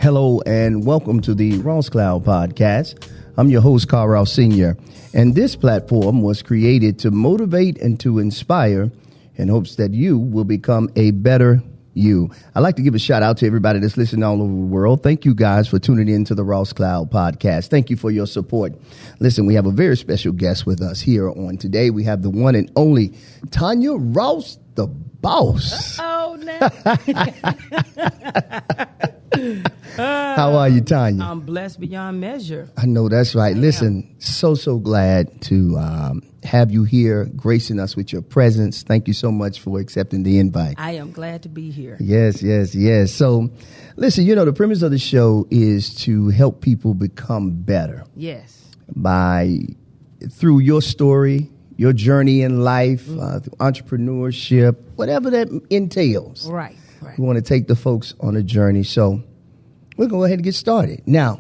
Hello and welcome to the Ross Cloud Podcast. I'm your host, Carl Ross Sr., and this platform was created to motivate and to inspire in hopes that you will become a better you. I'd like to give a shout out to everybody that's listening all over the world. Thank you guys for tuning in to the Ross Cloud Podcast. Thank you for your support. Listen, we have a very special guest with us here on today. We have the one and only Tanya Ross, the boss. Oh, no. How are you, Tanya? I'm blessed beyond measure. I know that's right. Listen, so glad to have you here, gracing us with your presence. Thank you so much for accepting the invite. I am glad to be here. Yes. So, listen, the premise of the show is to help people become better. Yes. Through your story, your journey in life, through entrepreneurship, whatever that entails. Right. We want to take the folks on a journey. So we'll go ahead and get started. Now,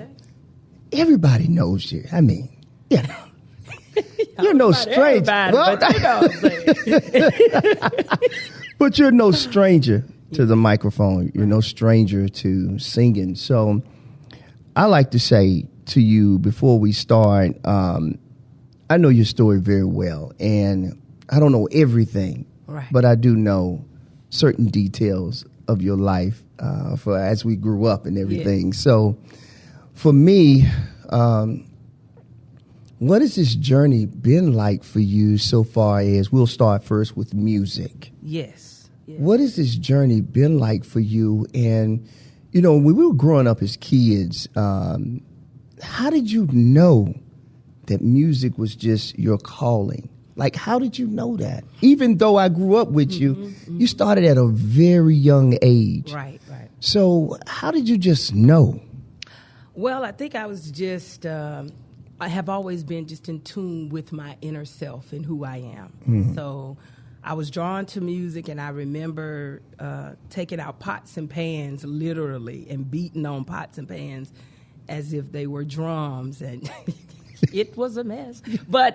Everybody knows you. I mean, you're no stranger. But you know what I'm saying. But you're no stranger to the microphone. You're no stranger to singing. So I like to say to you before we start, I know your story very well, and I don't know everything, but I do know certain details of your life for as we grew up and everything. So for me, what has this journey been like for you so far as we'll start first with music? Yes. What has this journey been like for you? And, when we were growing up as kids, how did you know that music was just your calling? Like, how did you know that? Even though I grew up with you, you started at a very young age. Right. So how did you just know? Well, I think I was just, I have always been just in tune with my inner self and who I am. Mm-hmm. So I was drawn to music, and I remember taking out pots and pans, literally, and beating on pots and pans as if they were drums, and it was a mess. But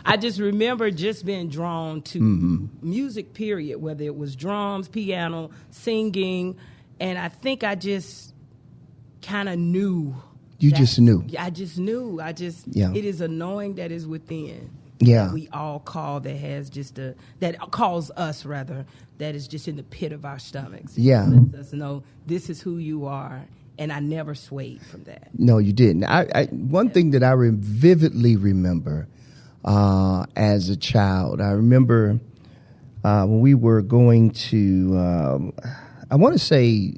I just remember just being drawn to music, period, whether it was drums, piano, singing. And I think I just kind of knew. You just knew. I just knew. It is a knowing that is within. Yeah. That we all call that calls us, rather, that is just in the pit of our stomachs. Yeah. Lets us know this is who you are. And I never swayed from that. No, you didn't. One thing that I vividly remember as a child, I remember when we were going to, I want to say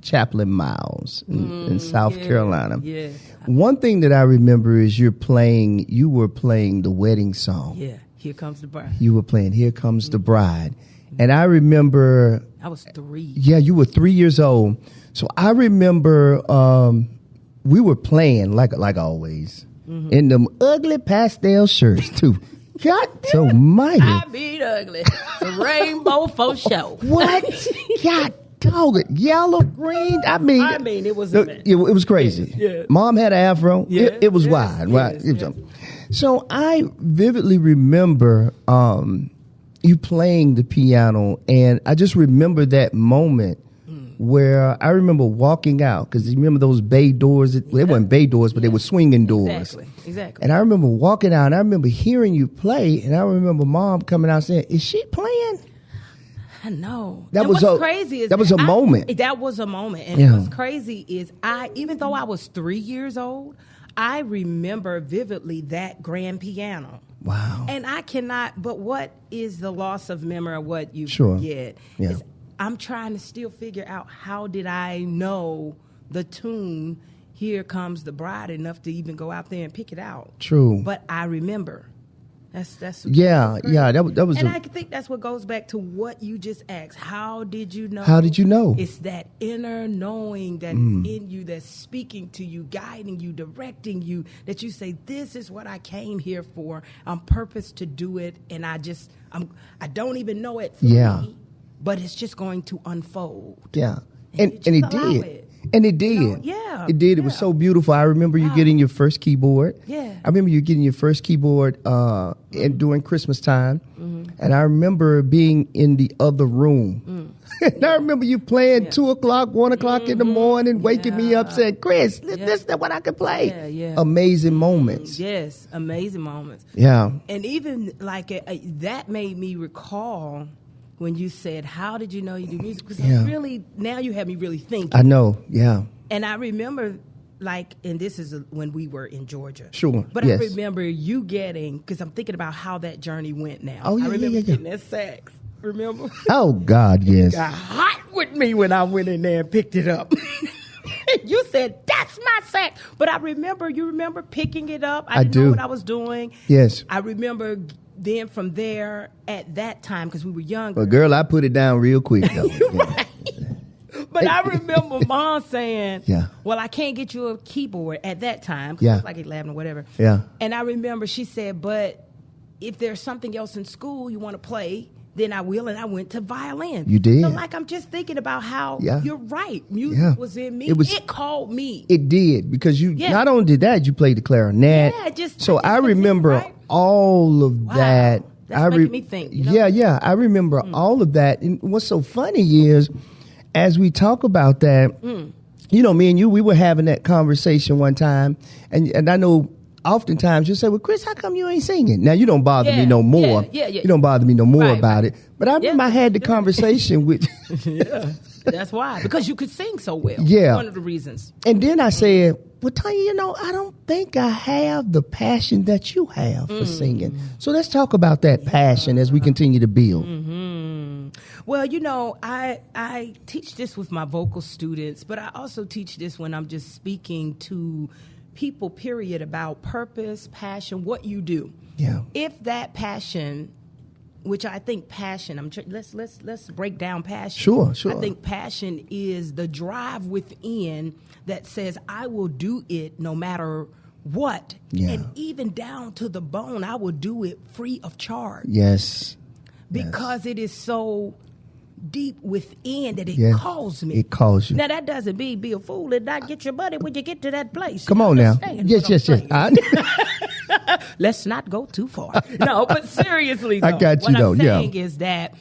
Chaplain Miles in South Carolina. Yeah. One thing that I remember is you were playing the wedding song. Yeah, Here Comes the Bride. You were playing Here Comes the Bride. And I remember. I was 3. Yeah, you were 3 years old. So I remember we were playing like always in them ugly pastel shirts too. God almighty. I beat ugly. The rainbow for sure. What? God dog it. Yellow, green. I mean it was it was crazy. Yeah. Mom had an afro. Yeah. It was wide. Right. Yes. So I vividly remember you playing the piano, and I just remember that moment where I remember walking out, because you remember those bay doors. They weren't bay doors, but they were swinging doors. Exactly. And I remember walking out, and I remember hearing you play, and I remember Mom coming out saying, "Is she playing?" I know. That was crazy. That was a moment. That was a moment. And what's crazy is even though I was 3 years old, I remember vividly that grand piano. Wow. And I cannot, but what is the loss of memory of what you forget? Yeah. Is I'm trying to still figure out how did I know the tune, Here Comes the Bride, enough to even go out there and pick it out. True. But I remember. That's that was. And I think that's what goes back to what you just asked. How did you know? How did you know? It's that inner knowing that is in you, that's speaking to you, guiding you, directing you, that you say, this is what I came here for. I'm purposed to do it, and I don't even know it for me, but it's just going to unfold. Yeah. And it did. And it did. It did. It was so beautiful. I remember you getting your first keyboard. Yeah. I remember you getting your first keyboard during Christmas time. And I remember being in the other room And I remember you playing 2 o'clock, 1 o'clock in the morning, waking me up saying, Chris, this is what I can play. Amazing moments. Yes, amazing moments. Yeah. And even like that made me recall when you said, how did you know you do music? Because now you have me really thinking. I know, yeah. And I remember, like, and this is when we were in Georgia. Sure, But I remember you getting, because I'm thinking about how that journey went now. Oh, yeah, I remember getting that sax. Remember? Oh, God, yes. It got hot with me when I went in there and picked it up. You said, that's my sax. But you remember picking it up. I didn't know what I was doing. Yes. I remember then from there at that time, because we were younger. Well, girl, I put it down real quick, though. Right. But I remember Mom saying, well, I can't get you a keyboard at that time. Because it was like 11 or whatever. Yeah. And I remember she said, but if there's something else in school you want to play, then I will. And I went to violin. You did? So, like, I'm just thinking about how you're right. Music was in me. It called me. It did. Because you not only did that, you played the clarinet. Yeah, so I remember all of that. That's making me think. You know? Yeah. I remember all of that. And what's so funny is, as we talk about that, you know, me and you, we were having that conversation one time. And I know oftentimes you say, well, Chris, how come you ain't singing? Now, you don't bother me no more. You don't bother me no more about it. But I remember I had the conversation with... That's why. Because you could sing so well. Yeah. One of the reasons. And then I said, well, Tanya, you know, I don't think I have the passion that you have for singing. So let's talk about that passion as we continue to build. Well, you know, I teach this with my vocal students, but I also teach this when I'm just speaking to people, period, about purpose, passion, what you do. Yeah. If that passion, which I think passion, let's break down passion. Sure. I think passion is the drive within that says, I will do it no matter what. Yeah. And even down to the bone, I will do it free of charge. Yes. Because it is so deep within that it calls me. It calls you. Now, that doesn't mean be a fool and not get your money when you get to that place. Come on now. Yes. Let's not go too far. No, but seriously, though, I got you, what though. I'm saying is that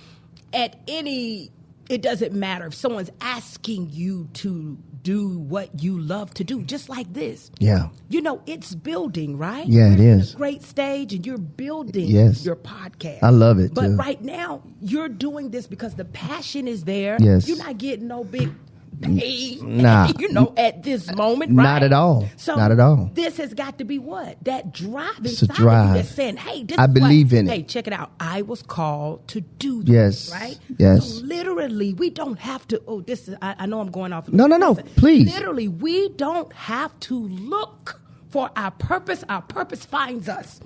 it doesn't matter if someone's asking you to do what you love to do, just like this. Yeah. You know, it's building, right? Yeah, it is. A great stage, and you're building your podcast. I love it, But too. right now, you're doing this because the passion is there. Yes. You're not getting no big pay, Nah. you know, at this moment, right? Not at all. So Not at all. this has got to be what? That drive It's a inside drive. of you that's saying, hey, this I is believe in it. Hey, check it out. I was called to do this, right? Yes. So literally, we don't have to, I know I'm going off. No, please. Literally, we don't have to look for our purpose. Our purpose finds us.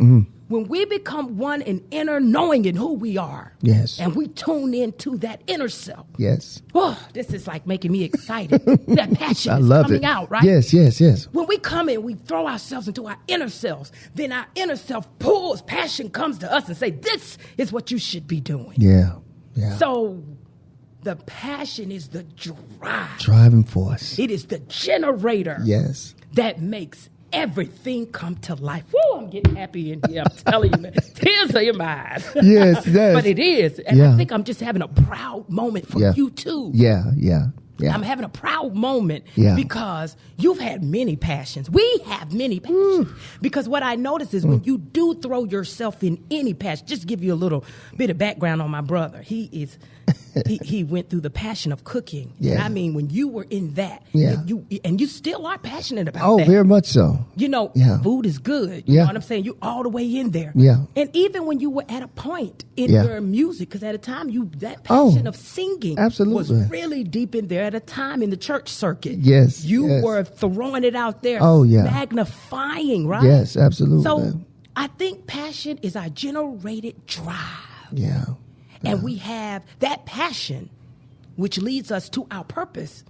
When we become one in inner knowing in who we are. Yes. And we tune into that inner self. Yes. Oh, this is like making me excited. That passion I is love coming it. out, right? Yes. When we come in, we throw ourselves into our inner selves. Then our inner self pulls, passion comes to us and say, this is what you should be doing. Yeah. So the passion is the driving force. It is the generator. Yes. That makes everything come to life. Woo, I'm getting happy in here. I'm telling you, man. Tears are in my eyes. Yes. But it is. And I think I'm just having a proud moment for you, too. Yeah. I'm having a proud moment because you've had many passions. We have many passions. Because what I notice is when you do throw yourself in any passion, just give you a little bit of background on my brother. He went through the passion of cooking. Yeah. And I mean, when you were in that, and you still are passionate about that. Oh, very much so. You know, food is good. You know what I'm saying? You're all the way in there. Yeah. And even when you were at a point in your music, because at a time that passion of singing was really deep in there at a time in the church circuit. Yes. You were throwing it out there. Oh, yeah. Magnifying, right? Yes, absolutely. So I think passion is our generated drive. Yeah. And we have that passion, which leads us to our purpose,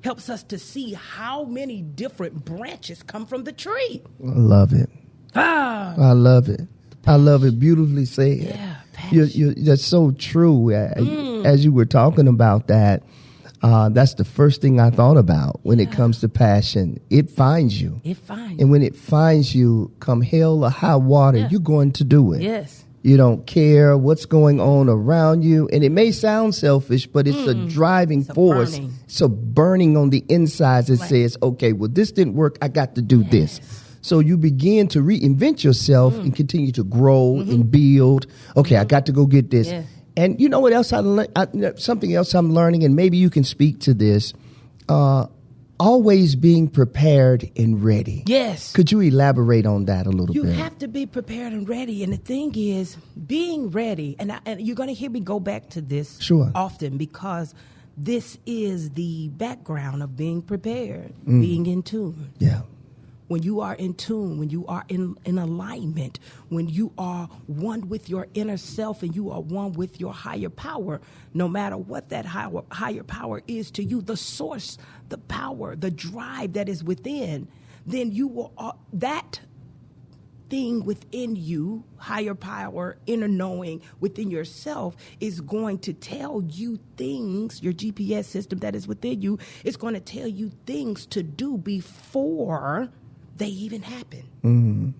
helps us to see how many different branches come from the tree. I love it. I love it. I love it. Beautifully said. Yeah, passion. That's so true. As you were talking about that, that's the first thing I thought about when it comes to passion. It finds you. It finds you. And when it finds you, come hell or high water, you're going to do it. Yes. You don't care what's going on around you. And it may sound selfish, but it's a driving force. Burning. It's a burning on the insides that says, okay, well, this didn't work. I got to do this. So you begin to reinvent yourself and continue to grow and build. Okay, I got to go get this. Yeah. And you know what else something else I'm learning, and maybe you can speak to this. Always being prepared and ready. Yes. Could you elaborate on that a little You bit? have to be prepared and ready. And the thing is, being ready, and you're going to hear me go back to this often, because this is the background of being prepared, being in tune. Yeah. When you are in tune, when you are in alignment, when you are one with your inner self and you are one with your higher power, no matter what that higher power is to you, the source, the power, the drive that is within, then you will, that thing within you, higher power, inner knowing within yourself, is going to tell you things. Your GPS system that is within you is going to tell you things to do before they even happen.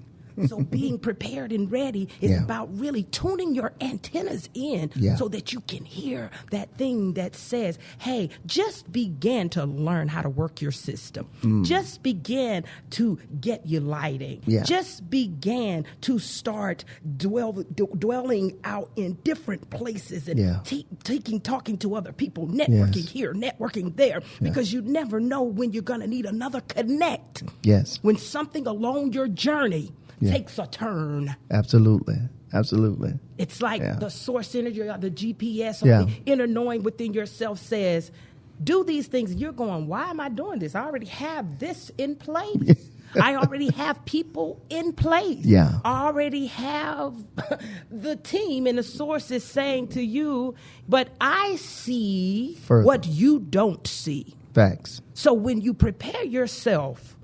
So being prepared and ready is about really tuning your antennas in so that you can hear that thing that says, hey, just begin to learn how to work your system. Just begin to get your lighting. Just begin to start dwelling out in different places and talking to other people, networking here, networking there, because you never know when you're going to need another connect. Yes. When something along your journey takes a turn. Absolutely. It's like the source energy or the GPS or the inner knowing within yourself says, do these things. You're going, why am I doing this? I already have this in place. I already have people in place. I already have the team, and the source is saying to you, but I see what you don't see. Facts. So when you prepare yourself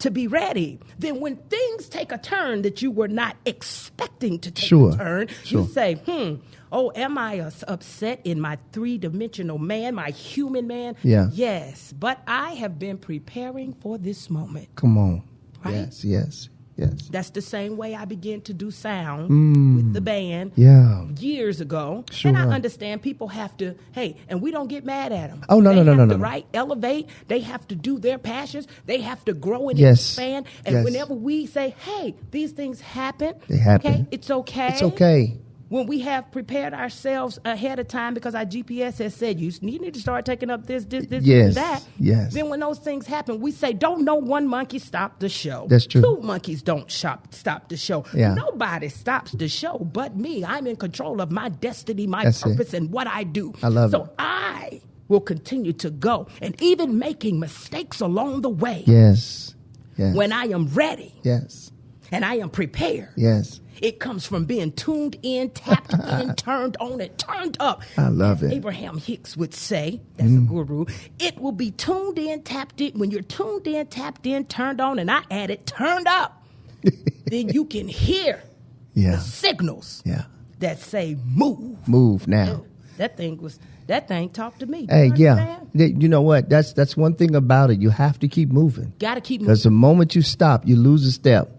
to be ready, then when things take a turn that you were not expecting to take a turn, you say, am I upset in my three-dimensional man, my human man? Yes, but I have been preparing for this moment. Come on. Right? Yes. That's the same way I began to do sound with the band years ago. And I understand people have to, and we don't get mad at them. Oh, no. Right? Elevate. They have to do their passions. They have to grow and expand. And whenever we say, hey, these things happen. They happen. Okay, it's okay. It's okay. When we have prepared ourselves ahead of time because our GPS has said, you need to start taking up this, that. Then when those things happen, we say, don't no one monkey stop the show. That's true. Two monkeys don't stop the show. Nobody stops the show but me. I'm in control of my destiny, my purpose, and what I do. I love it. So I will continue to go, and even making mistakes along the way. Yes. When I am ready. Yes. And I am prepared. Yes. It comes from being tuned in, tapped in, turned on, and turned up. I love it. Abraham Hicks would say, that's a guru, it will be tuned in, tapped in. When you're tuned in, tapped in, turned on, and I added turned up, then you can hear the signals that say move. Move now. That thing talked to me. Hey, you know what? That's one thing about it. You have to keep moving. Got to keep moving. Because the moment you stop, you lose a step.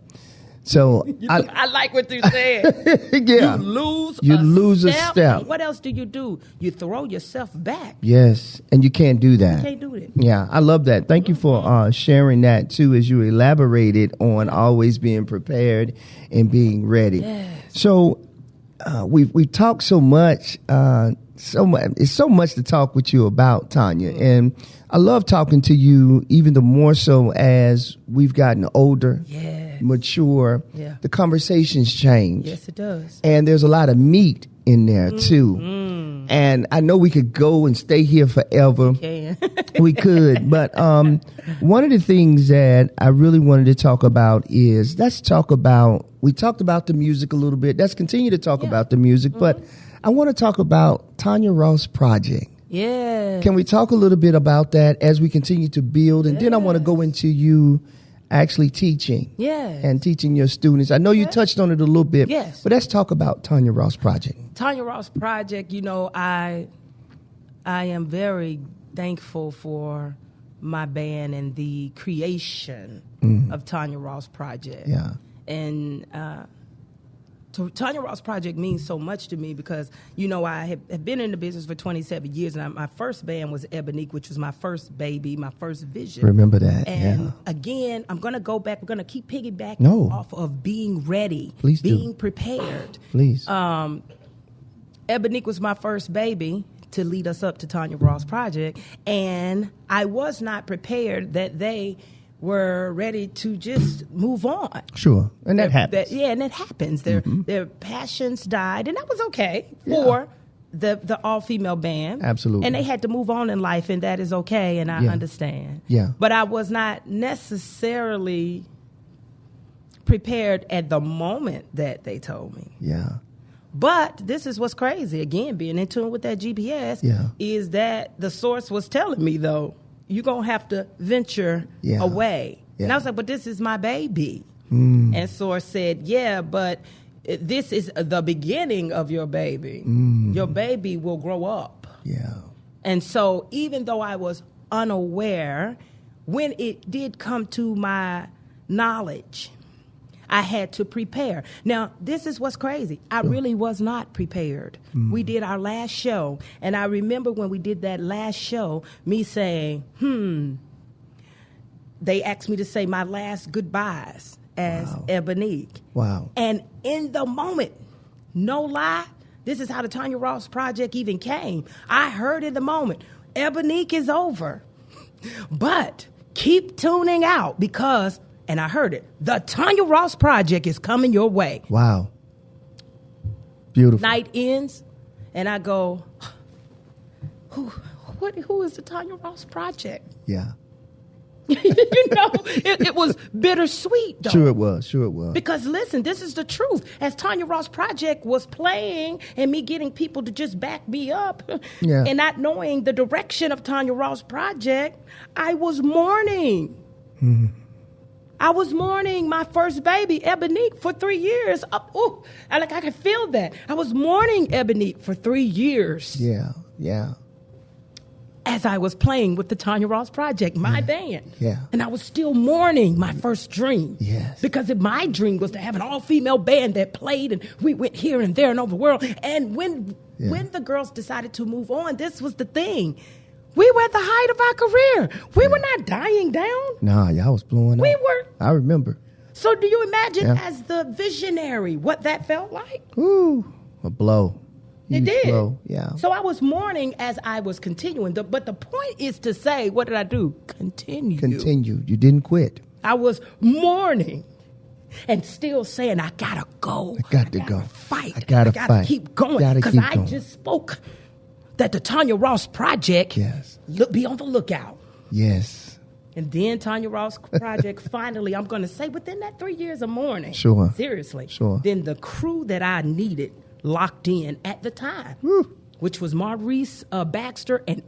So I like what you said. You lose a step. And what else do? You throw yourself back. Yes, and you can't do that. You can't do it. Yeah, I love that. Thank you for sharing that too, as you elaborated on always being prepared and being ready. Yes. So we've talked so much. It's so much to talk with you about, Tanya, and I love talking to you even the more so as we've gotten older, mature. The conversations change. Yes, it does. And there's a lot of meat in there too. And I know we could go and stay here forever. We could, but one of the things that I really wanted to talk about is we talked about the music a little bit. Let's continue to talk about the music, but I want to talk about Tanya Ross Project. Yeah. Can we talk a little bit about that as we continue to build? And then I want to go into you actually teaching. And teaching your students. I know you touched on it a little bit. But let's talk about Tanya Ross Project. Tanya Ross Project, I am very thankful for my band and the creation of Tanya Ross Project. And So Tanya Ross Project means so much to me because, you know, I have been in the business for 27 years, and my first band was Ebonique, which was my first baby, my first vision. Remember that, And again, I'm going to go back. We're going to keep piggybacking off of being ready, Please being prepared. Please. Ebonique was my first baby to lead us up to Tanya Ross Project, and I was not prepared that they were ready to just move on. Sure, and that happens. And it happens. Their passions died, and that was okay for the all-female band. Absolutely. And they had to move on in life, and that is okay, and I understand. Yeah. But I was not necessarily prepared at the moment that they told me. Yeah. But this is what's crazy. Again, being in tune with that GPS is that the source was telling me, though, you're going to have to venture away. And I was like, but this is my baby. And source said, yeah, but this is the beginning of your baby. Your baby will grow up. Yeah. And so even though I was unaware, when it did come to my knowledge, I had to prepare. Now, this is what's crazy. I really was not prepared. We did our last show, and I remember when we did that last show, me saying, they asked me to say my last goodbyes as Ebonique. Wow. And in the moment, no lie, this is how the Tanya Ross Project even came. I heard in the moment, Ebonique is over. But keep tuning out because... And I heard it. The Tanya Ross Project is coming your way. Wow. Beautiful. Night ends, and I go, who is the Tanya Ross Project? Yeah. It was bittersweet, though. Sure it was. Because listen, this is the truth. As Tanya Ross Project was playing and me getting people to just back me up and not knowing the direction of Tanya Ross Project, I was mourning. I was mourning my first baby, Ebonique, for 3 years. I could feel that. I was mourning Ebonique for 3 years. Yeah. As I was playing with the Tanya Ross Project, my band. Yeah. And I was still mourning my first dream. Yes. Because my dream was to have an all-female band that played, and we went here and there and over the world. And when the girls decided to move on, this was the thing. We were at the height of our career. We were not dying down. Nah, y'all was blowing up. We were. I remember. So do you imagine as the visionary what that felt like? Ooh, a blow. It did. Blow. Yeah. So I was mourning as I was continuing. But the point is to say, what did I do? Continue. You didn't quit. I was mourning and still saying, I got to go. I got to go. Fight. I got to fight. Keep going. Because I just spoke that the Tanya Ross Project, be on the lookout. Yes. And then Tanya Ross Project, finally, I'm going to say within that 3 years of mourning. Sure. Seriously. Sure. Then the crew that I needed locked in at the time. Woo. Which was Maurice Baxter and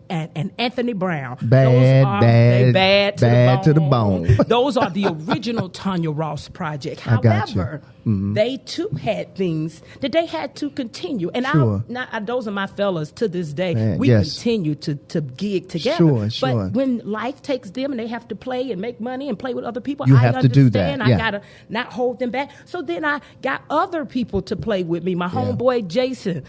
Anthony Brown. Bad to the bone. Those are the original Tanya Ross Project. However, they too had things that they had to continue. And those are my fellas to this day. We continue to gig together. But when life takes them and they have to play and make money and play with other people, I have to do that. I got to not hold them back. So then I got other people to play with me. My homeboy Jason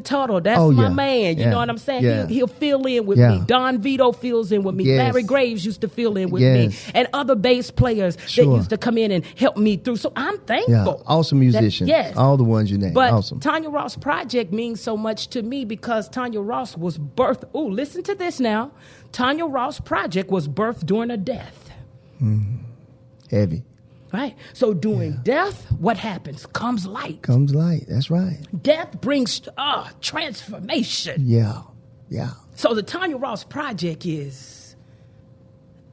Tuttle. That's my man. You know what I'm saying? Yeah. He'll fill in with me. Don Vito fills in with me. Larry Graves used to fill in with me. And other bass players that used to come in and help me through. So I'm thankful. Awesome musicians. All the ones you named. But awesome. Tanya Ross Project means so much to me because Tanya Ross was birthed. Oh, listen to this now. Tanya Ross Project was birthed during a death. Heavy. Right? So during death, what happens? Comes light. That's right. Death brings transformation. Yeah. So the Tanya Ross Project is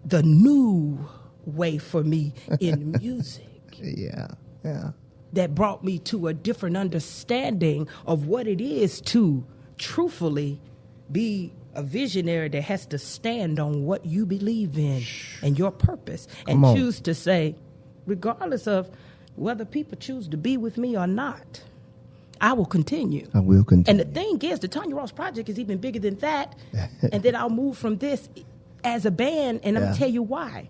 the new way for me in music. Yeah. That brought me to a different understanding of what it is to truthfully be a visionary that has to stand on what you believe in and your purpose and choose to say, regardless of whether people choose to be with me or not, I will continue. And the thing is, the Tanya Ross Project is even bigger than that. And then I'll move from this as a band, and I'm going to tell you why.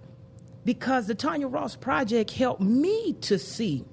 Because the Tanya Ross Project helped me to see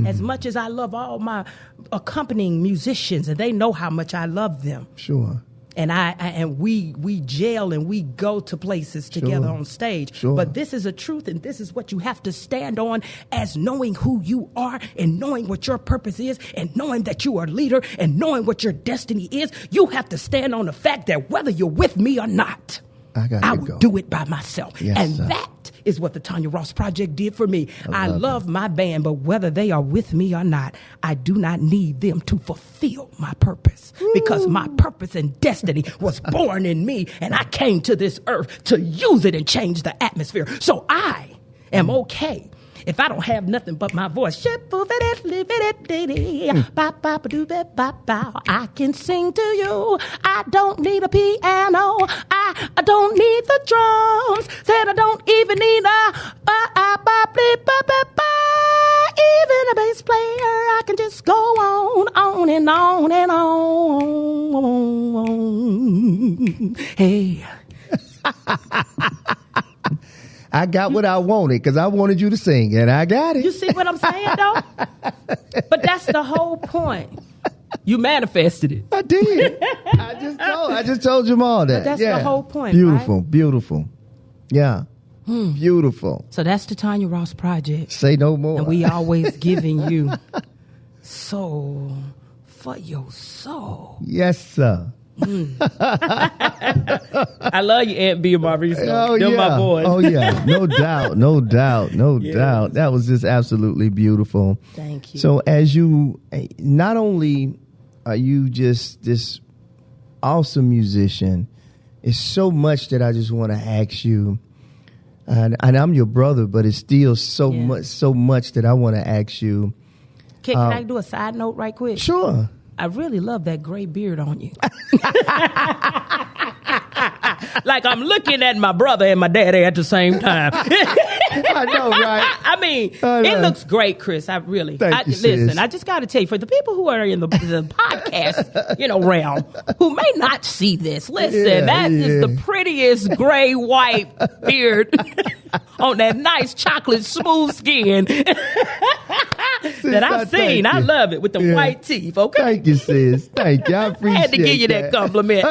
As much as I love all my accompanying musicians, and they know how much I love them. Sure. And we gel and we go to places together on stage. Sure. But this is a truth, and this is what you have to stand on as knowing who you are and knowing what your purpose is and knowing that you are a leader and knowing what your destiny is. You have to stand on the fact that whether you're with me or not, I will do it by myself. Yes, and sir. that is what the Tanya Ross Project did for me. I love my band, but whether they are with me or not, I do not need them to fulfill my purpose. Because my purpose and destiny was born in me, and I came to this earth to use it and change the atmosphere. So I am okay if I don't have nothing but my voice. I can sing to you. I don't need a piano. I don't need the drums. Said I don't even need even a bass player. I can just go on and on and on. Hey. I got what I wanted because I wanted you to sing, and I got it. You see what I'm saying, though? But that's the whole point. You manifested it. I did. I just told you all that. But that's the whole point, Beautiful, right? Beautiful. Yeah. Beautiful. So that's the Tanya Ross Project. Say no more. And we always giving you soul for your soul. Yes, sir. I love you, Aunt B and Maurice. Oh, They're yeah. my boys. Oh, yeah. No doubt. No doubt. No doubt. That was just absolutely beautiful. Thank you. So as you, not only are you just this awesome musician, it's so much that I just want to ask you. And I'm your brother, but it's still so much that I want to ask you. Can I do a side note right quick? Sure. I really love that gray beard on you. Like I'm looking at my brother and my daddy at the same time. I know, right? I mean, it looks great, Chris. I really. Thank you, listen, sis. I just got to tell you, for the people who are in the podcast, realm, who may not see this, listen, that is the prettiest gray white beard on that nice chocolate smooth skin that I've seen. I love it with the white teeth. Okay. Thank you, sis. Thank you. I appreciate I had to give you that compliment.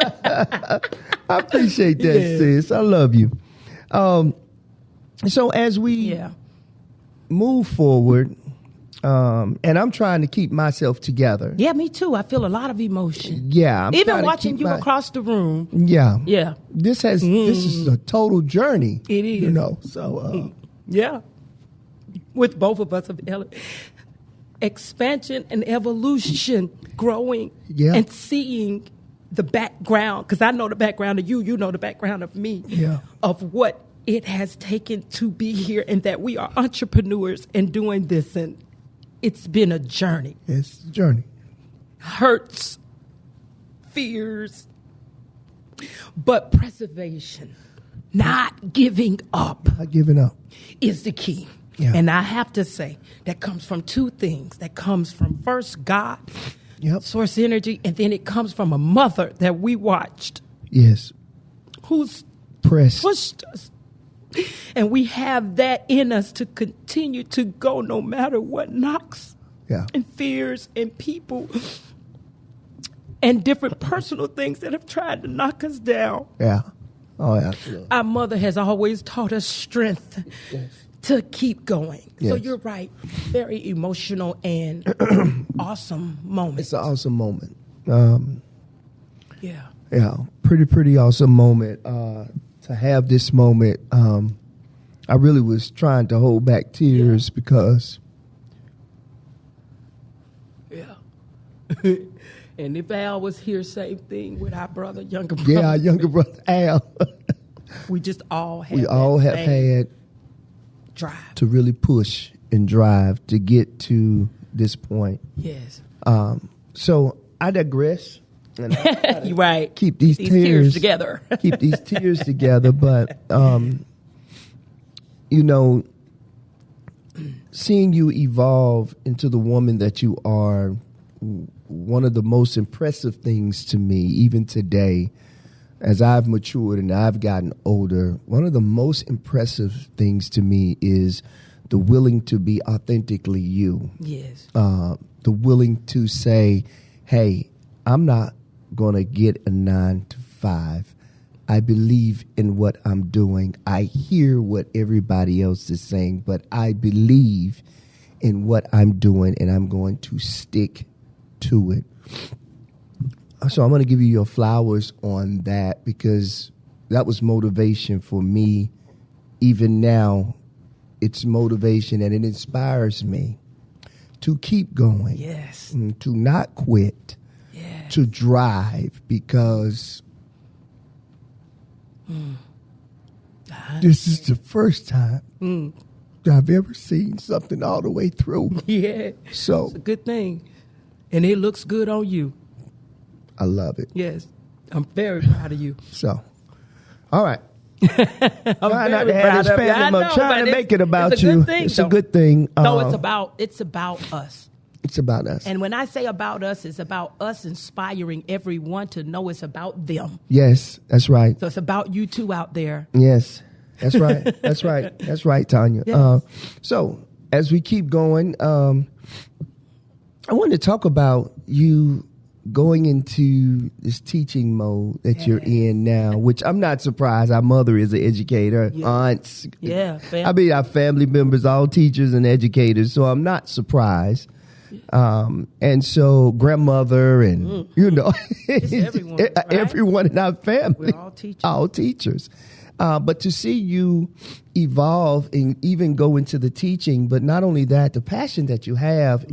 I appreciate that, sis. I love you. So as we move forward, and I'm trying to keep myself together. Yeah, me too. I feel a lot of emotion. Yeah. I'm even watching you across the room. Yeah. Yeah. This is a total journey. It is. So yeah. With both of us, expansion and evolution, growing and seeing the background, because I know the background of you, you know the background of me, of what it has taken to be here, and that we are entrepreneurs and doing this, and it's been a journey. It's a journey. Hurts, fears, but preservation, not giving up. Not giving up is the key. Yeah. And I have to say, that comes from two things. That comes from first God, source energy, and then it comes from a mother that we watched. Yes. Who's pushed us. And we have that in us to continue to go no matter what knocks and fears and people and different personal things that have tried to knock us down. Yeah. Oh, absolutely. Our mother has always taught us strength to keep going. Yes. So you're right. Very emotional and awesome moment. It's an awesome moment. Yeah. Pretty awesome moment. To have this moment, I really was trying to hold back tears because. Yeah. And if Al was here, same thing with our younger brother. Yeah, our younger brother, Al. We just all have had drive to really push and drive to get to this point. Yes. So I digress. And You're right. Keep these tears together. Keep these tears together. But, seeing you evolve into the woman that you are, one of the most impressive things to me, even today, as I've matured and I've gotten older, one of the most impressive things to me is the willing to be authentically you. Yes. The willing to say, hey, I'm not going to get a 9 to 5. I believe in what I'm doing. I hear what everybody else is saying, but I believe in what I'm doing, and I'm going to stick to it. So I'm going to give you your flowers on that, because that was motivation for me. Even now, it's motivation, and it inspires me to keep going. Yes. To not quit. Yes. To drive, because this is the first time I've ever seen something all the way through. Yeah. So it's a good thing. And it looks good on you. I love it. Yes. I'm very proud of you. So, all right. I'm Try not very to have proud this of you. I family, know, but trying but to make it about it's a you. good thing, It's a though. good thing. No, it's about us. It's about us. And when I say about us, it's about us inspiring everyone to know it's about them. Yes, that's right. So it's about you two out there. Yes, that's right. That's right. That's right, Tanya. Yes. So as we keep going, I wanted to talk about you going into this teaching mode that you're in now, which I'm not surprised. Our mother is an educator, aunts. Yeah. I mean, our family members, all teachers and educators, so I'm not surprised. And so grandmother and, Just everyone, right? everyone in our family, We're all teachers. But to see you evolve and even go into the teaching, but not only that, the passion that you have,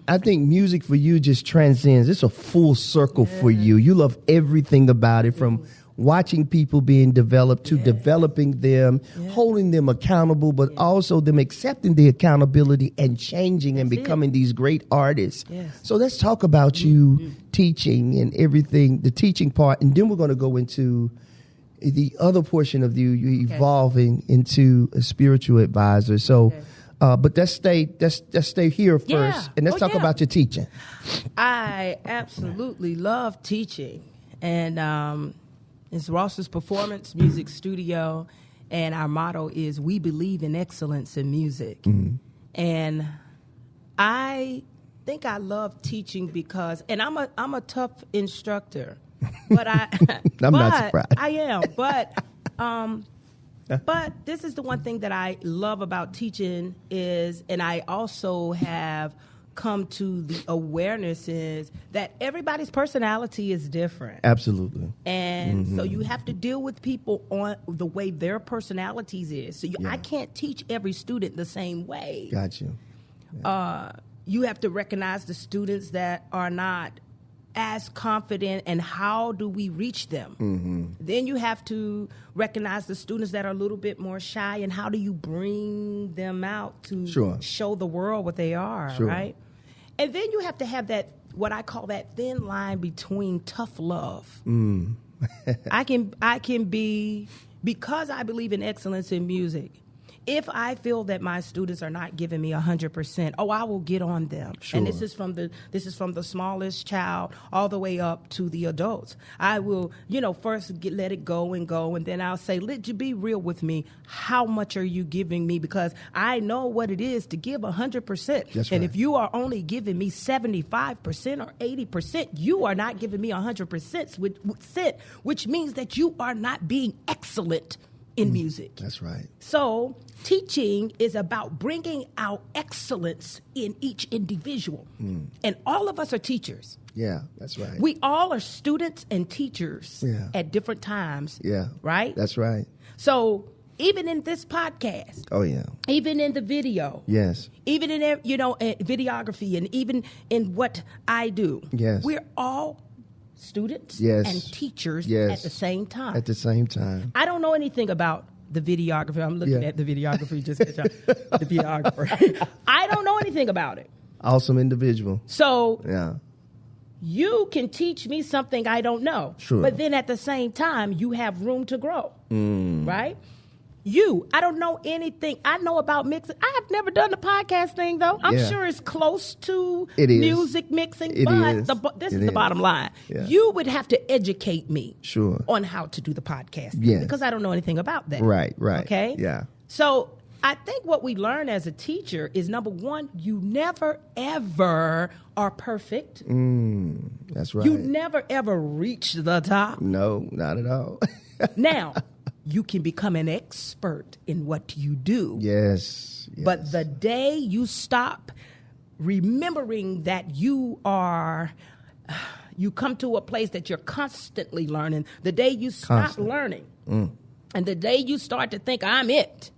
I think music for you just transcends. It's a full circle for you. You love everything about it, from watching people being developed to developing them, holding them accountable, but also them accepting the accountability and changing and becoming these great artists. Yes. So let's talk about you teaching and everything, the teaching part, and then we're going to go into the other portion of you evolving into a spiritual advisor. So, but let's stay here first, and let's talk about your teaching. I absolutely love teaching, and it's Ross's Performance Music Studio, and our motto is "We believe in excellence in music." And I think I love teaching because, and I'm a tough instructor. But I'm not surprised. I am. But this is the one thing that I love about teaching is, and I also have come to the awareness is that everybody's personality is different. Absolutely. And so you have to deal with people on the way their personalities is. So I can't teach every student the same way. Got you. You have to recognize the students that are not as confident, and how do we reach them? Then you have to recognize the students that are a little bit more shy, and how do you bring them out to show the world what they are, right? And then you have to have that, what I call that thin line between tough love. I can be, because I believe in excellence in music, if I feel that my students are not giving me 100%, I will get on them. And this is from the smallest child all the way up to the adults. I will, first let it go, and then I'll say, let you be real with me. How much are you giving me? Because I know what it is to give 100%. That's and right. if you are only giving me 75% or 80%, you are not giving me 100%, which means that you are not being excellent in music. That's right. So teaching is about bringing out excellence in each individual. And all of us are teachers. Yeah, that's right. We all are students and teachers at different times. Yeah. Right? That's right. So even in this podcast. Oh, yeah. Even in the video. Yes. Even in, videography, and even in what I do. Yes. We're all students and teachers at the same time. At the same time. I don't know anything about the videographer. I'm looking at the videography, just the videographer. I don't know anything about it. Awesome individual. So you can teach me something I don't know. Sure. But then at the same time, you have room to grow. Right? I don't know anything. I know about mixing. I have never done the podcast thing, though. I'm sure it's close to music mixing. But this is the bottom line. Yeah. You would have to educate me on how to do the podcast. Yes. Because I don't know anything about that. Right. Okay? Yeah. So I think what we learn as a teacher is, number one, you never, ever are perfect. That's right. You never, ever reach the top. No, not at all. Now, you can become an expert in what you do. Yes. But the day you stop remembering that you come to a place that you're constantly learning, the day you stop learning, and the day you start to think, I'm it,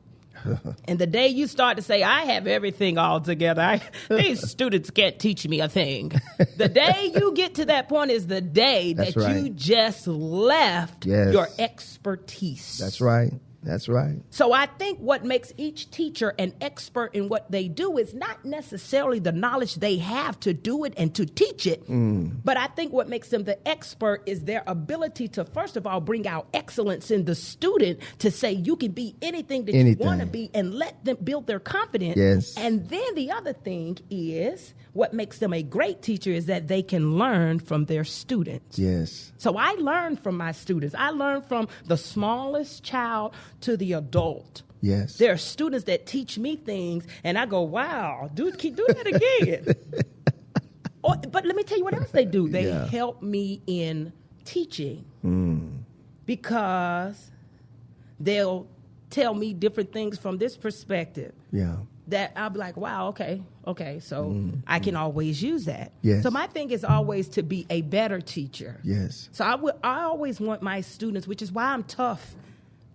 and the day you start to say, I have everything all together, these students can't teach me a thing. The day you get to that point is the day that you just left your expertise. That's right. That's right. So I think what makes each teacher an expert in what they do is not necessarily the knowledge they have to do it and to teach it, but I think what makes them the expert is their ability to, first of all, bring out excellence in the student, to say you can be anything that you want to be, and let them build their confidence. Yes. And then the other thing is, what makes them a great teacher is that they can learn from their students. Yes. So I learn from my students. I learn from the smallest child to the adult. Yes. There are students that teach me things, and I go, wow, dude, keep doing that again. But let me tell you what else they do. They help me in teaching because they'll tell me different things from this perspective. Yeah. That I'll be like, wow, okay, so I can always use that. Yes. So my thing is always to be a better teacher. Yes. So I always want my students, which is why I'm tough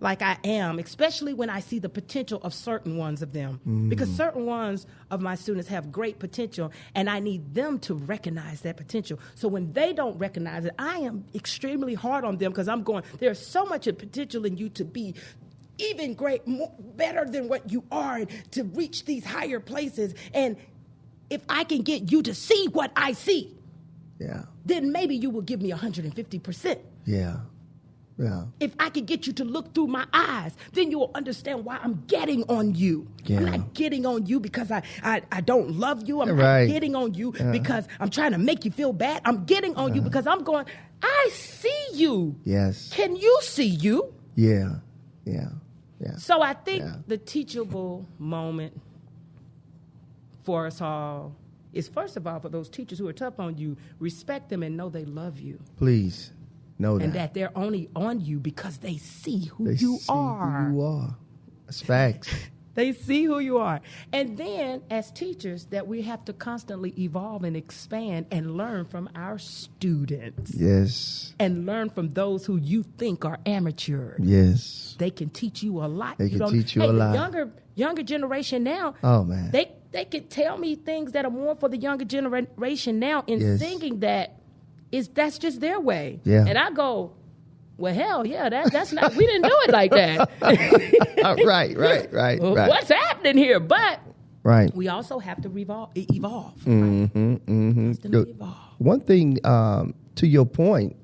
like I am, especially when I see the potential of certain ones of them. Because certain ones of my students have great potential, and I need them to recognize that potential. So when they don't recognize it, I am extremely hard on them, because I'm going, there's so much potential in you to be even better than what you are, and to reach these higher places. And if I can get you to see what I see, then maybe you will give me 150%. Yeah. If I can get you to look through my eyes, then you will understand why I'm getting on you. I'm not getting on you because I don't love you. I'm not getting on you because I'm trying to make you feel bad. I'm getting on you because I'm going, I see you. Yes. Can you see you? Yeah. So I think the teachable moment for us all is, first of all, for those teachers who are tough on you, respect them and know they love you. Please know that. And that they're only on you because they see who you are. Who you are. That's facts. They see who you are. And then, as teachers, that we have to constantly evolve and expand and learn from our students. Yes. And learn from those who you think are amateur. Yes. They can teach you a lot. They can teach you a lot. The younger generation now, they can tell me things that are more for the younger generation now in singing that's just their way. Yeah. And I go, well, hell, yeah, that's not, we didn't do it like that. Right. What's happening here? But we also have to evolve. Evolve. One thing, to your point,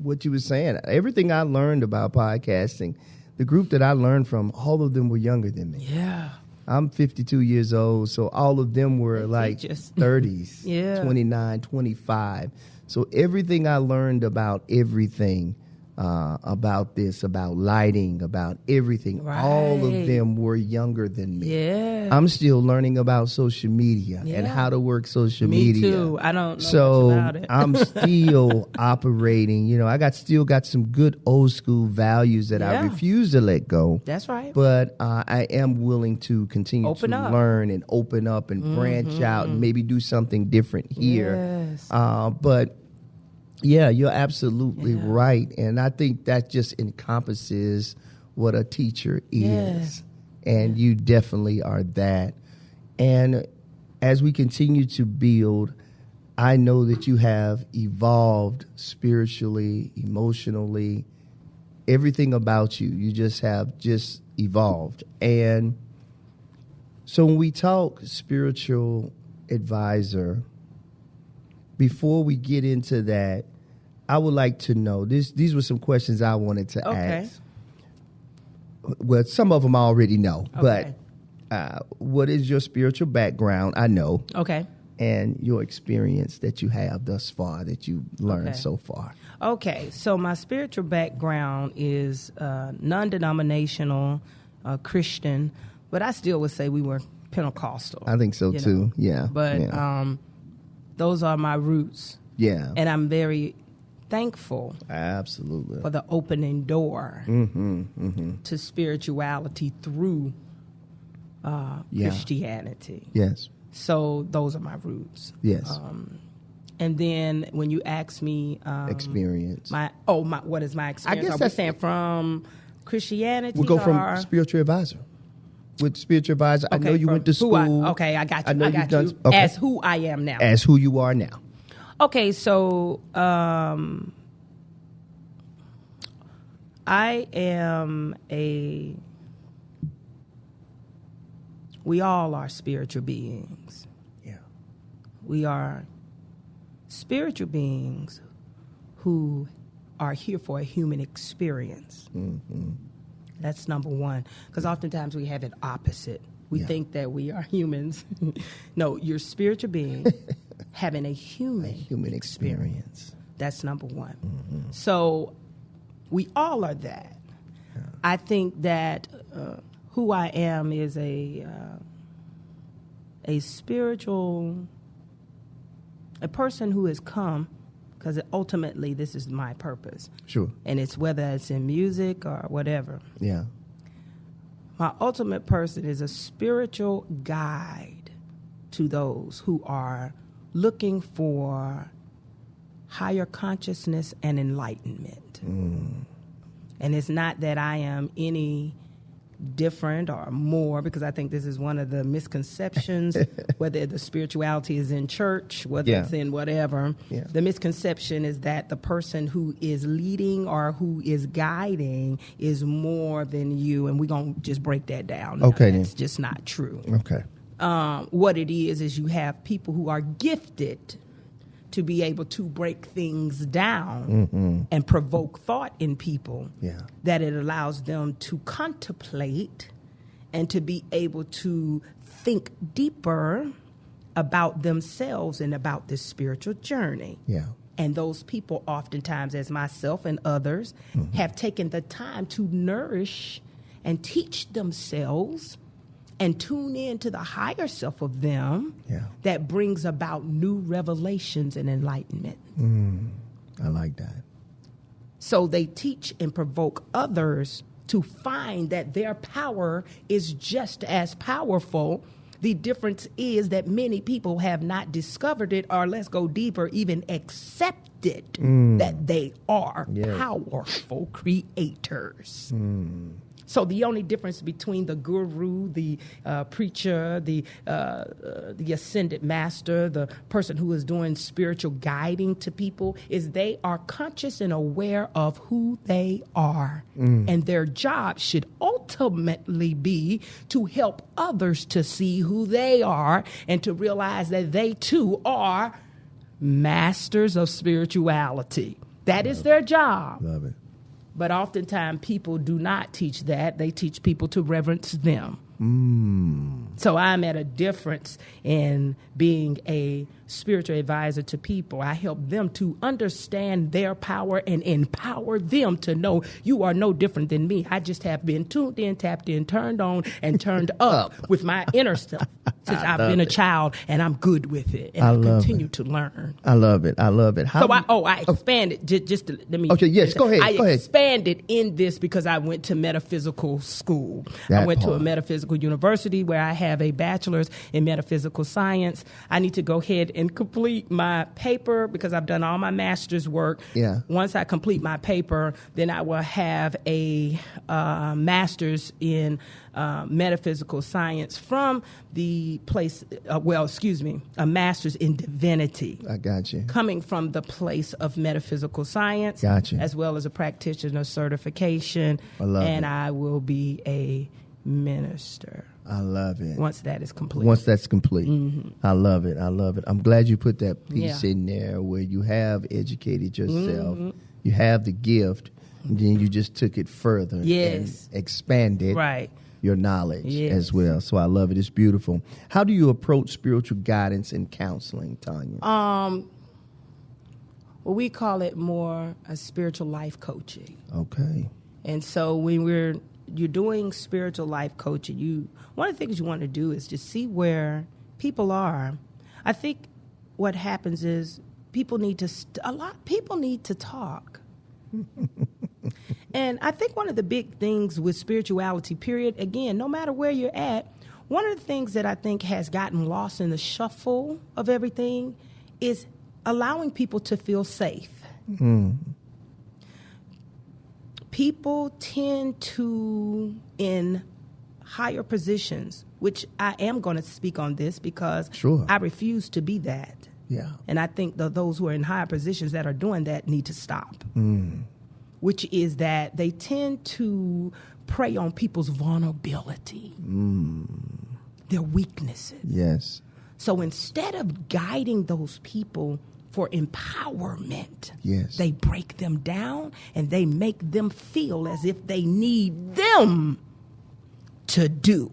what you were saying, everything I learned about podcasting, the group that I learned from, all of them were younger than me. Yeah. I'm 52 years old, so all of them were like 30s, 29, 25. So everything I learned about everything, about this, about lighting, about everything, all of them were younger than me. Yeah. I'm still learning about social media and how to work social media. Me too. I don't know much about it. I'm still operating. I still got some good old school values that I refuse to let go. That's right. But I am willing to continue to learn and open up and branch out and maybe do something different here. Yes. But yeah, you're absolutely right. And I think that just encompasses what a teacher is. And you definitely are that. And as we continue to build, I know that you have evolved spiritually, emotionally, everything about you. You just have evolved. And so when we talk spiritual advisor, before we get into that, I would like to know, these were some questions I wanted to ask. Well, some of them I already know, but what is your spiritual background? I know. Okay. And your experience that you have thus far, that you learned so far. Okay, so my spiritual background is non-denominational. Christian, but I still would say we were Pentecostal. I think so too. Yeah. But those are my roots. Yeah. And I'm very thankful. Absolutely. For the opening door to spirituality through Christianity. Yes. So those are my roots. Yes. And then when you ask me experience, what is my experience? I guess that's saying from Christianity. We'll go from spiritual advisor. With spiritual advisor, I know you went to school. I got you. I know you've done. Okay. As who I am now. As who you are now. Okay, so I am we all are spiritual beings. Yeah. We are spiritual beings who are here for a human experience. Mm-hmm. That's number one. Because oftentimes we have it opposite. We think that we are humans. No, you're spiritual being having a human experience. That's number one. Mm-hmm. So we all are that. Yeah. I think that who I am is a spiritual, a person who has come, because ultimately this is my purpose. Sure. And it's whether it's in music or whatever. Yeah. My ultimate person is a spiritual guide to those who are looking for higher consciousness and enlightenment. Mm. And it's not that I am any different or more, because I think this is one of the misconceptions, whether the spirituality is in church, whether it's in whatever. Yeah. The misconception is that the person who is leading or who is guiding is more than you, and we're going to just break that down. Okay. That's just not true. Okay. What it is you have people who are gifted to be able to break things down and provoke thought in people, that it allows them to contemplate and to be able to think deeper about themselves and about this spiritual journey. Yeah. And those people oftentimes, as myself and others, have taken the time to nourish and teach themselves and tune in to the higher self of them that brings about new revelations and enlightenment. I like that. So they teach and provoke others to find that their power is just as powerful. The difference is that many people have not discovered it, or let's go deeper, even accepted that they are powerful creators. So the only difference between the guru, the preacher, the ascended master, the person who is doing spiritual guiding to people, is they are conscious and aware of who they are. And their job should ultimately be to help others to see who they are and to realize that they too are masters of spirituality. That is their job. Love it. But oftentimes people do not teach that. They teach people to reverence them. So I'm at a difference in being a spiritual advisor to people. I help them to understand their power and empower them to know you are no different than me. I just have been tuned in, tapped in, turned on, and turned up with my inner self since I've been a child, and I'm good with it. And I continue to learn. I love it. I love it. I expanded just to, let me. Okay, yes, go ahead. I expanded in this because I went to metaphysical school. I went to a metaphysical university where I have a bachelor's in metaphysical science. I need to go ahead and complete my paper because I've done all my master's work. Yeah. Once I complete my paper, then I will have a master's in metaphysical science from the place, a master's in divinity. I got you. Coming from the place of metaphysical science. Gotcha. As well as a practitioner certification. I love it. And I will be a minister. I love it. Once that is complete. Once that's complete. I love it. I love it. I'm glad you put that piece in there where you have educated yourself. You have the gift, and then you just took it further and expanded your knowledge as well. So I love it. It's beautiful. How do you approach spiritual guidance and counseling, Tanya? Well, we call it more a spiritual life coaching. Okay. And so when we're you're doing spiritual life coaching, one of the things you want to do is to see where people are. I think what happens is people need to talk. And I think one of the big things with spirituality, period, again, no matter where you're at, one of the things that I think has gotten lost in the shuffle of everything is allowing people to feel safe. People tend to, in higher positions, which I am going to speak on this because I refuse to be that. Yeah. And I think those who are in higher positions that are doing that need to stop. Which is that they tend to prey on people's vulnerability, their weaknesses. Yes. So instead of guiding those people for empowerment, they break them down and they make them feel as if they need them to do.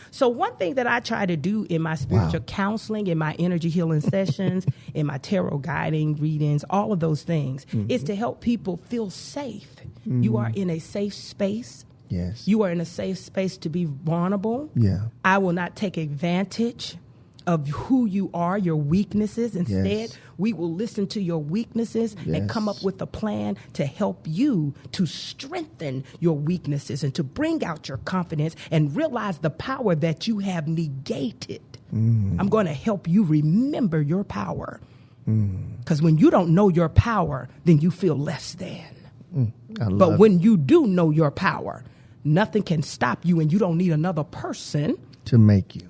So one thing that I try to do in my spiritual counseling, in my energy healing sessions, in my tarot guiding readings, all of those things, is to help people feel safe. You are in a safe space. Yes. You are in a safe space to be vulnerable. Yeah. I will not take advantage of who you are, your weaknesses. Instead, we will listen to your weaknesses and come up with a plan to help you to strengthen your weaknesses and to bring out your confidence and realize the power that you have negated. I'm going to help you remember your power. Because when you don't know your power, then you feel less than. But when you do know your power, nothing can stop you, and you don't need another person to make you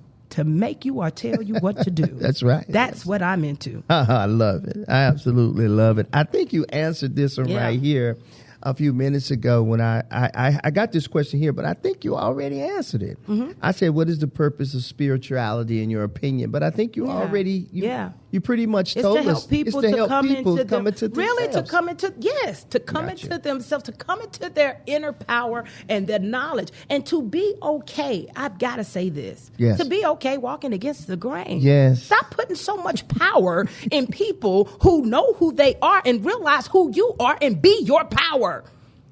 or tell you what to do. That's right. That's what I'm into. I love it. I absolutely love it. I think you answered this one right here a few minutes ago when I got this question here, but I think you already answered it. I said, what is the purpose of spirituality in your opinion? But I think you already, you pretty much told us. It's to come into themselves, to come into their inner power and their knowledge, and to be okay. I've got to say this. To be okay walking against the grain. Stop putting so much power in people who know who they are and realize who you are and be your power.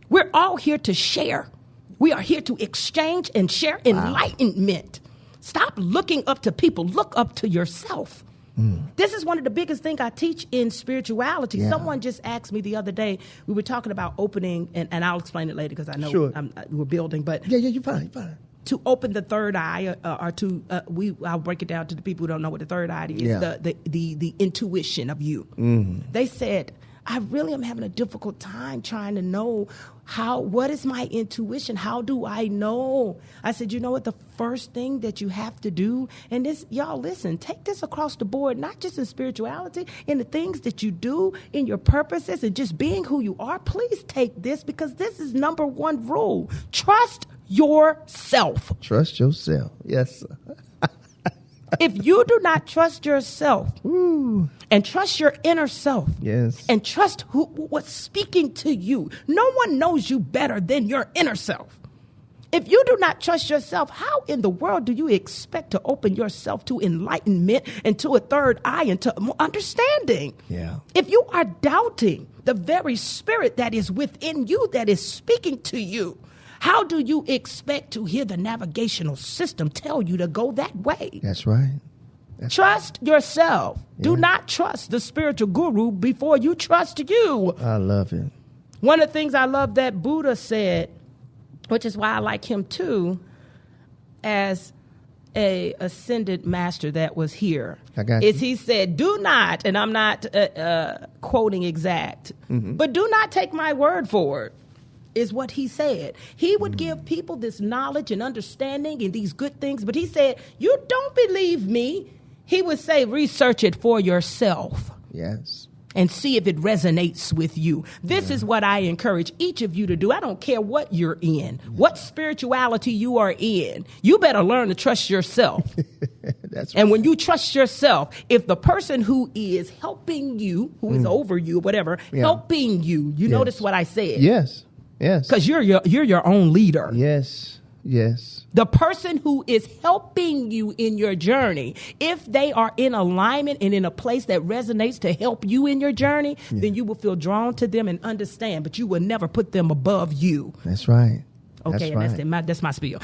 We're all here to share. We are here to exchange and share enlightenment. Stop looking up to people. Look up to yourself. This is one of the biggest things I teach in spirituality. Someone just asked me the other day, we were talking about opening, and I'll explain it later because I know we're building, but you're fine. To open the third eye, I'll break it down to the people who don't know what the third eye is, the intuition of you. They said, I really am having a difficult time trying to know what is my intuition? How do I know? I said, you know what? The first thing that you have to do, and this, y'all listen, take this across the board, not just in spirituality, in the things that you do, in your purposes, and just being who you are. Please take this, because this is number one rule. Trust yourself. Trust yourself. Yes, sir. If you do not trust yourself and trust your inner self and trust what's speaking to you, no one knows you better than your inner self. If you do not trust yourself, how in the world do you expect to open yourself to enlightenment and to a third eye and to understanding? If you are doubting the very spirit that is within you, that is speaking to you, how do you expect to hear the navigational system tell you to go that way? That's right. Trust yourself. Do not trust the spiritual guru before you trust you. I love it. One of the things I love that Buddha said, which is why I like him too, as a ascended master that was here, is he said, do not, and I'm not quoting exact, but do not take my word for it. Is what he said. He would give people this knowledge and understanding and these good things, but he said, you don't believe me. He would say, research it for yourself. Yes. And see if it resonates with you. This is what I encourage each of you to do. I don't care what you're in, what spirituality you are in. You better learn to trust yourself. That's and when you trust yourself, if the person who is helping you, who is over you, whatever, helping you, you notice what I said? Yes. Because you're your own leader. Yes. The person who is helping you in your journey, if they are in alignment and in a place that resonates to help you in your journey, then you will feel drawn to them and understand, but you will never put them above you. That's right. Okay, That's and right. that's my spiel.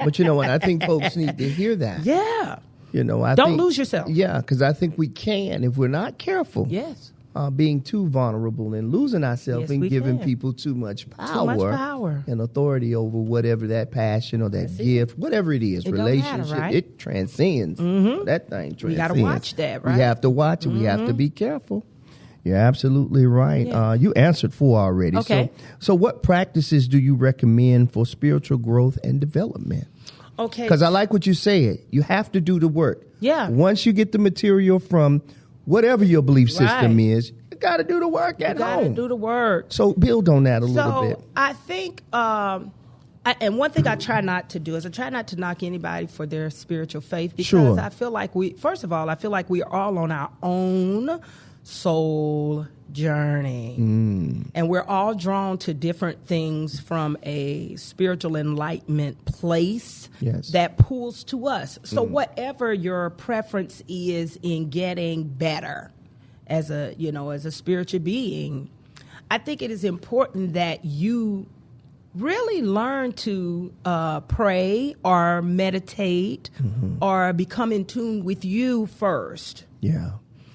But you know what? I think folks need to hear that. Yeah. You know, I Don't think, lose yourself. Yeah, because I think we can, if we're not careful, Yes. being too vulnerable and losing ourselves Yes, and we giving can. people too much power, Too much power. and authority over whatever that passion or that gift, whatever it is, It don't matter, relationship, right? it transcends. That thing transcends. We gotta watch that, right? We have to watch it. We have to be careful. You're absolutely right. Yeah. You answered 4 already. Okay. So what practices do you recommend for spiritual growth and development? Okay. Because I like what you said. You have to do the work. Yeah. Once you get the material from whatever your belief system Right. is, you got to do the work at You gotta home. do the work. So build on that a little bit. So I think, and one thing I try not to do is I try not to knock anybody for their spiritual faith, because Sure. I feel like we are all on our own soul journey. And we're all drawn to different things from a spiritual enlightenment place Yes. that pulls to us. So whatever your preference is in getting better as a spiritual being, I think it is important that you really learn to pray or meditate or become in tune with you first. Yeah.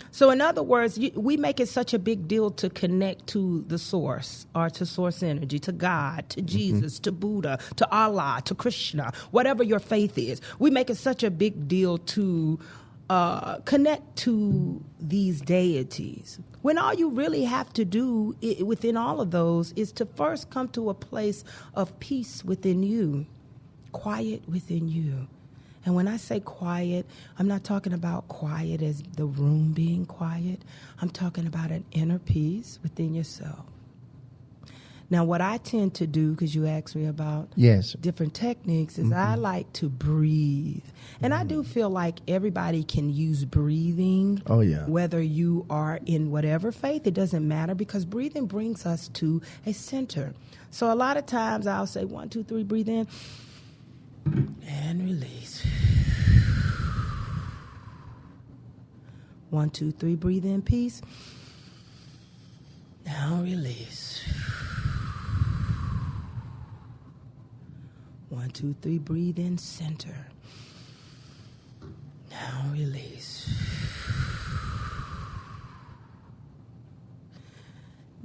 So in other words, we make it such a big deal to connect to the source, or to source energy, to God, to Jesus, to Buddha, to Allah, to Krishna, whatever your faith is. We make it such a big deal to connect to these deities, when all you really have to do within all of those is to first come to a place of peace within you, quiet within you. And when I say quiet, I'm not talking about quiet as the room being quiet. I'm talking about an inner peace within yourself. Now, what I tend to do, because you asked me about different techniques, is I like to breathe. And I do feel like everybody can use breathing. Oh, yeah. Whether you are in whatever faith, it doesn't matter, because breathing brings us to a center. So a lot of times I'll say 1, 2, 3, breathe in and release. 1, 2, 3, breathe in, peace. Now release. 1, 2, 3, breathe in, center. Now release.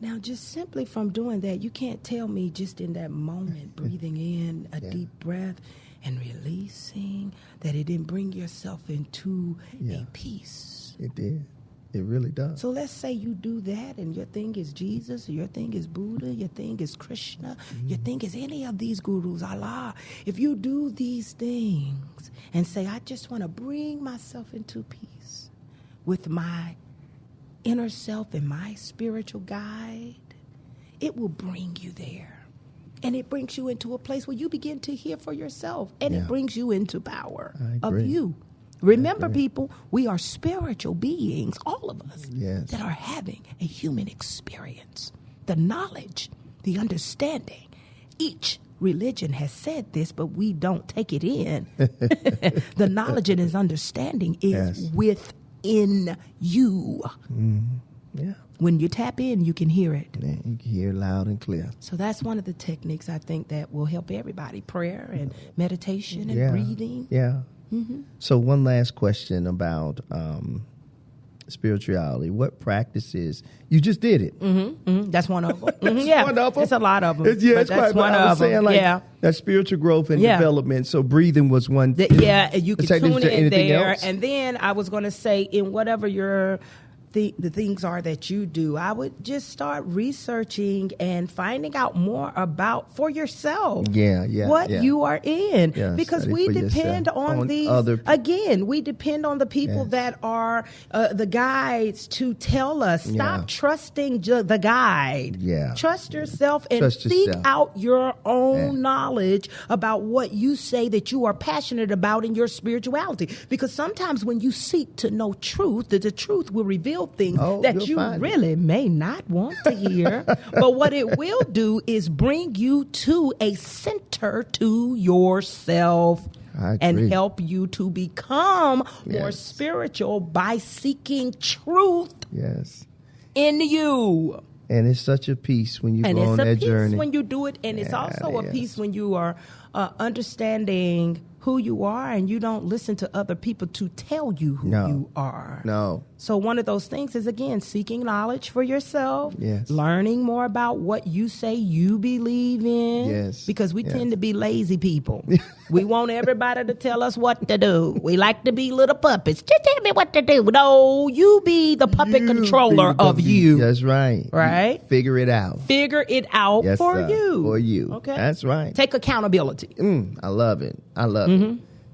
Now, just simply from doing that, you can't tell me just in that moment, breathing in a deep breath and releasing, that it didn't bring yourself into a peace. It did. It really does. So let's say you do that and your thing is Jesus, or your thing is Buddha, your thing is Krishna, your thing is any of these gurus, Allah. If you do these things and say, I just want to bring myself into peace with my inner self and my spiritual guide, it will bring you there. And it brings you into a place where you begin to hear for yourself, and it brings you into power of you. Remember, people, we are spiritual beings, all of us, that are having a human experience. The knowledge, the understanding. Each religion has said this, but we don't take it in. The knowledge and his understanding is within you. Yeah. When you tap in, you can hear it. Yeah, you can hear it loud and clear. So that's one of the techniques I think that will help everybody. Prayer and meditation and breathing. Yeah. So one last question about spirituality. What practices? You just did it. That's one of them. That's one of them. It's a lot of them. It's that's quite, one I was of saying, them. like, that spiritual growth and development. So breathing was one. You can tune in there. Else? And then I was going to say, in whatever your the things are that you do, I would just start researching and finding out more about for yourself. What you are in, because we depend on these. Again, we depend on the people that are the guides to tell us. Stop trusting the guide. Trust yourself and seek out your own knowledge about what you say that you are passionate about in your spirituality. Because sometimes when you seek to know truth, the truth will reveal things that you really may not want to hear. But what it will do is bring you to a center to yourself and help you to become more spiritual by seeking truth in you. And it's such a peace when you And go on it's a that peace journey. when you do it, and it's also a it peace is. when you are understanding who you are, and you don't listen to other people to tell you who you are. No. So one of those things is, again, seeking knowledge for yourself, Yes. learning more about what you say you believe in, Yes. because we Yes. tend to be lazy people. We want everybody to tell us what to do. We like to be little puppets. Just tell me what to do. No, you be the puppet controller of you. That's right. Right? You figure it out. Figure it out Yes, for sir. you. For you. Okay. That's right. Take accountability. I love it. I love it.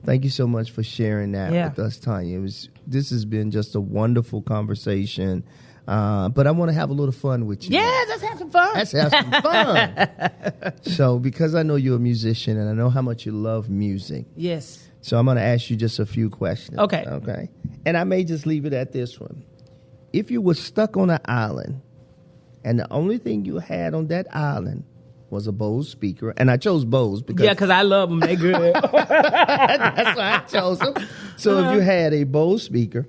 Thank you so much for sharing that with us, Tanya. This has been just a wonderful conversation. But I want to have a little fun with you. Yes, let's have some fun. Let's have some fun. So, because I know you're a musician and I know how much you love music, Yes. so I'm going to ask you just a few questions. Okay. Okay. And I may just leave it at this one. If you were stuck on an island and the only thing you had on that island was a Bose speaker, and I chose Bose because I love them. They good. that's why I chose them. So if you had a Bose speaker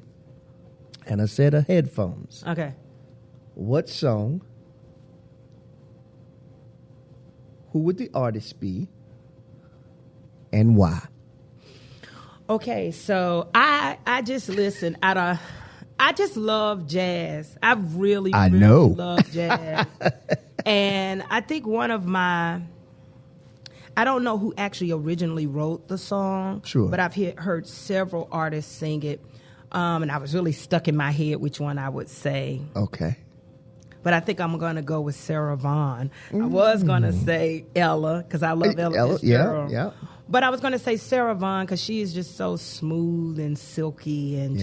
and a set of headphones, Okay. what song, who would the artist be, and why? Okay, so I just listen I just love jazz. I really know. love jazz. And I think one of I don't know who actually originally wrote the song, Sure. but I've heard several artists sing it. And I was really stuck in my head which one I would say. Okay. But I think I'm going to go with Sarah Vaughan. I was going to say Ella because I love Ella Fitzgerald. Yeah. But I was going to say Sarah Vaughan because she is just so smooth and silky and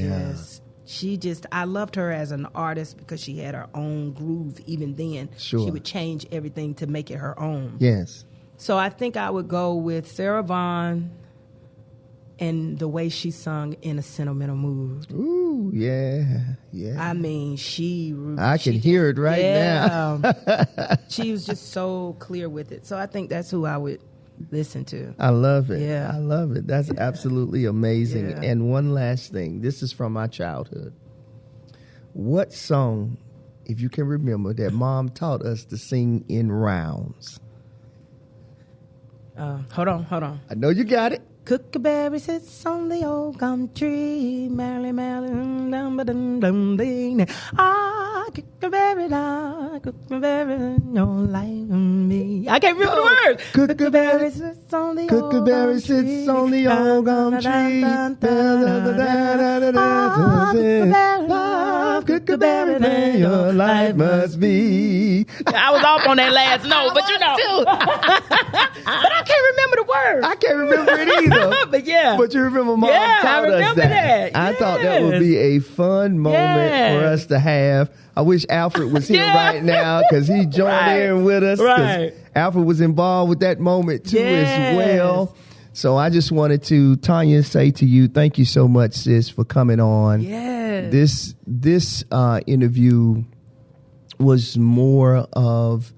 I loved her as an artist because she had her own groove even then. Sure. She would change everything to make it her own. Yes. So I think I would go with Sarah Vaughan and the way she sung In a Sentimental Mood. Ooh, yeah. I mean, I can hear it right now. She was just so clear with it. So I think that's who I would listen to. I love it. Yeah. I love it. That's absolutely amazing. Yeah. And one last thing. This is from my childhood. What song, if you can remember, that Mom taught us to sing in rounds? Hold on. I know you got it. Cookieberry sits on the old gum tree, merrily, merrily, dum ba dum dum ding. Ah, cookieberry, no like me. I can't remember the words. Cookieberry sits on the old gum Cookieberry sits on the old gum tree. Cookieberry, your life must be. I was off on that last note, but you know. But I can't remember the words. I can't remember it either. But yeah. But you remember Mom Yeah, I taught us remember that. I thought that would be a fun moment for us to have. I wish Alfred was here right now because he joined in with us. 'Cause Right. Alfred was involved with that moment too as well. So I just wanted to, Tanya, say to you, thank you so much, sis, for coming on. Yes. This interview was more of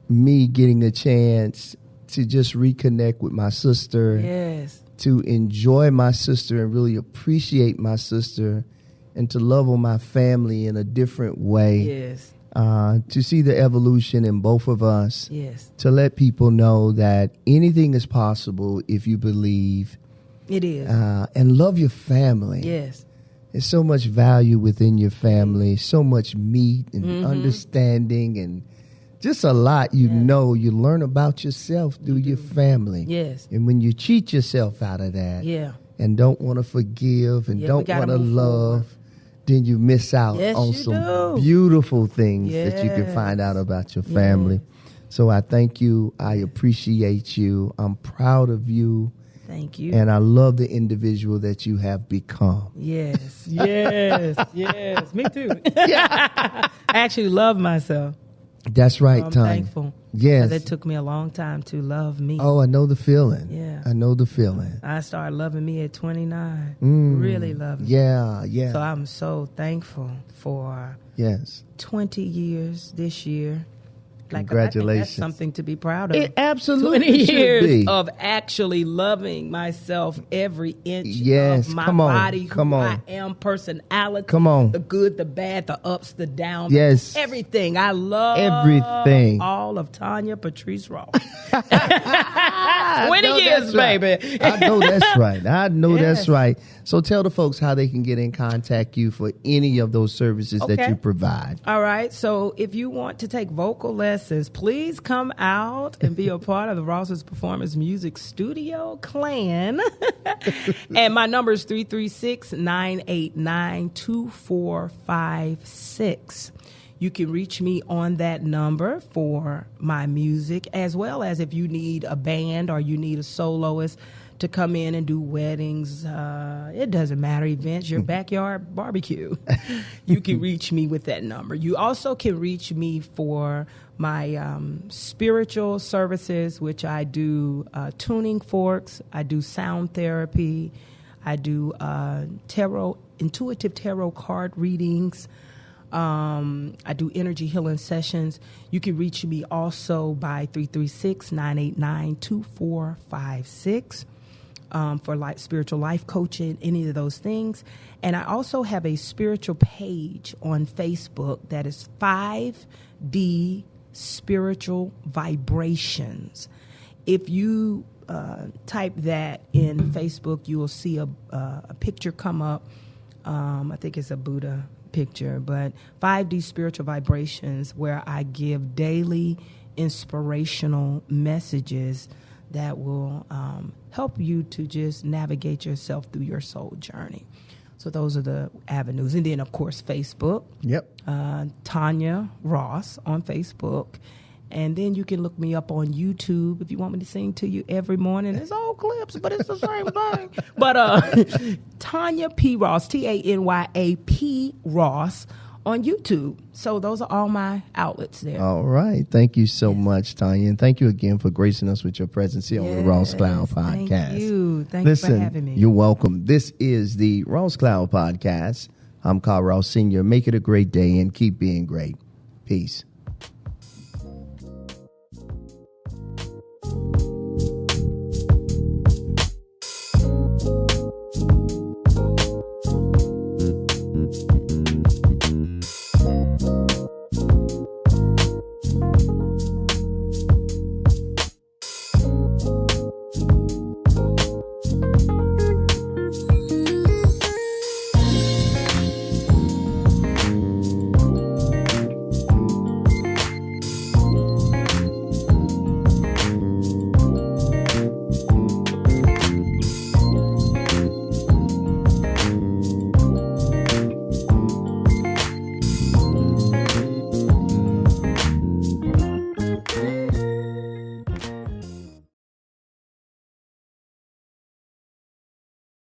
me getting a chance to just reconnect with my sister. Yes. To enjoy my sister and really appreciate my sister and to love on my family in a different way. Yes. To see the evolution in both of us. Yes. To let people know that anything is possible if you believe. It is. And love your family. Yes. There's so much value within your family, so much meat and understanding and just a lot you learn about yourself through your family. Yes. And when you cheat yourself out of that and don't want to forgive and don't want to love, then you miss out on some beautiful things that you can find out about your family. So I thank you. I appreciate you. I'm proud of you. Thank you. And I love the individual that you have become. Yes. Yes. Me too. I actually love myself. That's right, I'm Tanya. thankful. Yes. Because it took me a long time to love me. Oh, I know the feeling. Yeah. I know the feeling. I started loving me at 29. Really loving me. Yeah. So I'm so thankful for 20 years this year. Congratulations. I think that's something to be proud of. It absolutely 20 should years be. of actually loving myself, every inch Yes, of my come on, body, come who on. I am, personality, Come on. the good, the bad, the ups, the downs, Yes. everything. I love Everything. all of Tanya Patrice Ross. I 20 know years, that's right. baby. I know that's right. I know Yes. that's right. So tell the folks how they can get in contact you for any of those services that Okay. you provide. All right. So if you want to take vocal lessons, please come out and be a part of the Ross's Performance Music Studio clan. And my number is 336-989-2456. You can reach me on that number for my music, as well as if you need a band or you need a soloist to come in and do weddings. It doesn't matter, events, your backyard barbecue. You can reach me with that number. You also can reach me for my spiritual services, which I do tuning forks, I do sound therapy, I do intuitive tarot card readings. I do energy healing sessions. You can reach me also by 336-989-2456 for spiritual life coaching, any of those things. And I also have a spiritual page on Facebook that is 5D Spiritual Vibrations. If you type that in Facebook, you will see a picture come up. I think it's a Buddha picture, but 5D Spiritual Vibrations, where I give daily inspirational messages that will help you to just navigate yourself through your soul journey. So those are the avenues. And then, of course, Facebook. Yep. Tanya Ross on Facebook. And then you can look me up on YouTube if you want me to sing to you every morning. It's old clips, but it's the same thing. But Tanya P. Ross, TanyAP Ross on YouTube. So those are all my outlets there. All right. Thank you so much, Tanya. And thank you again for gracing us with your presence here on the Ross Cloud Podcast. Thank you. Thank you for having me. You're welcome. This is the Ross Cloud Podcast. I'm Carl Ross Sr. Make it a great day and keep being great. Peace.